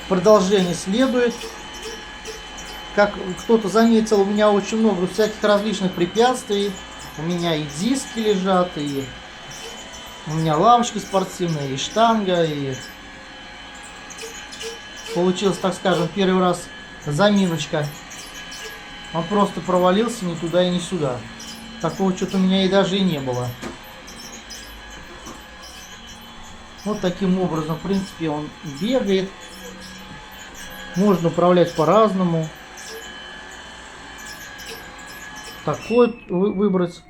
продолжение следует. Как кто-то заметил, у меня очень много всяких различных препятствий. У меня и диски лежат, и у меня лавочка спортивная, и штанга, и получилось, так скажем, первый раз заминочка. Он просто провалился ни туда и ни сюда. Такого что-то у меня и даже и не было. Вот таким образом, в принципе, он бегает. Можно управлять по-разному. Такой выбрать.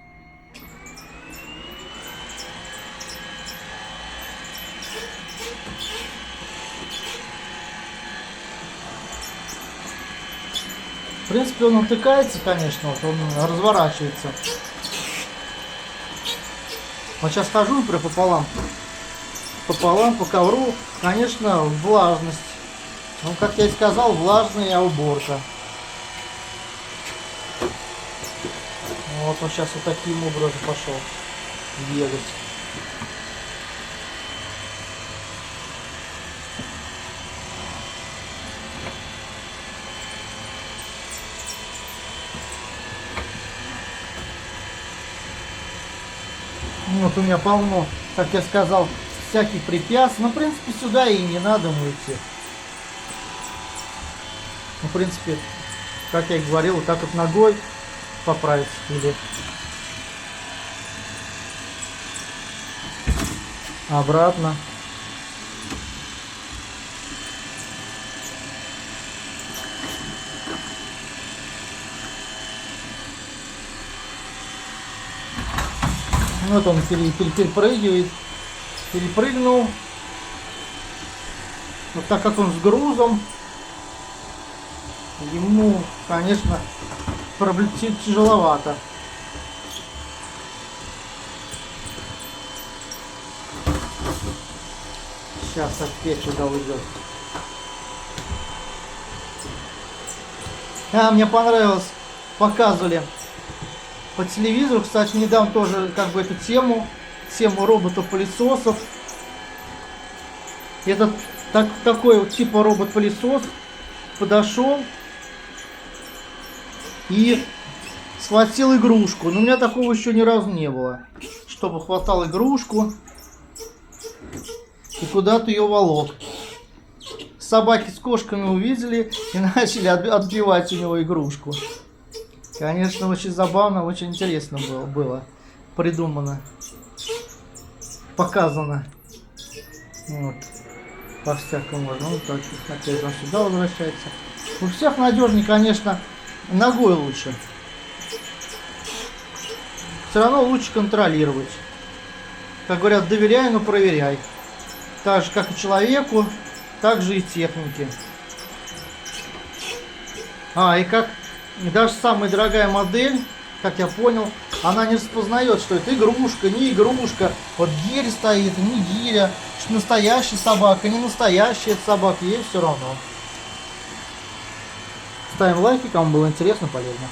В принципе, он утыкается, конечно, вот он разворачивается. Вот сейчас хожу, например, пополам по ковру, конечно, влажность. Ну, как я и сказал, влажная уборка. Вот он сейчас вот таким образом пошел бегать. Вот у меня полно, как я сказал, всяких препятствий. Ну, в принципе, сюда и не надо идти. Ну, в принципе, как я и говорил, вот так вот ногой поправить или обратно. Вот он перепрыгивает, перепрыгнул. Вот так как он с грузом, ему, конечно, тяжеловато. Сейчас опять сюда уйдет. Мне понравилось, показывали по телевизору, кстати, недавно тоже как бы эту тему роботов-пылесосов. Этот такой вот типа робот-пылесос подошел и схватил игрушку. Но у меня такого еще ни разу не было, чтобы хватал игрушку и куда-то ее волок. Собаки с кошками увидели и начали отбивать у него игрушку. Конечно, очень забавно, очень интересно было придумано, показано. Вот. По-всякому можно. Вот так, опять он сюда возвращается. У всех надежнее, конечно, ногой лучше. Все равно лучше контролировать. Как говорят, доверяй, но проверяй. Так же, как и человеку, так же и технике. И как даже самая дорогая модель, как я понял, она не распознает, что это игрушка, не игрушка. Вот гиря стоит, не гиря, что настоящая собака, не настоящая собака, ей все равно. Ставим лайки, кому было интересно, полезно.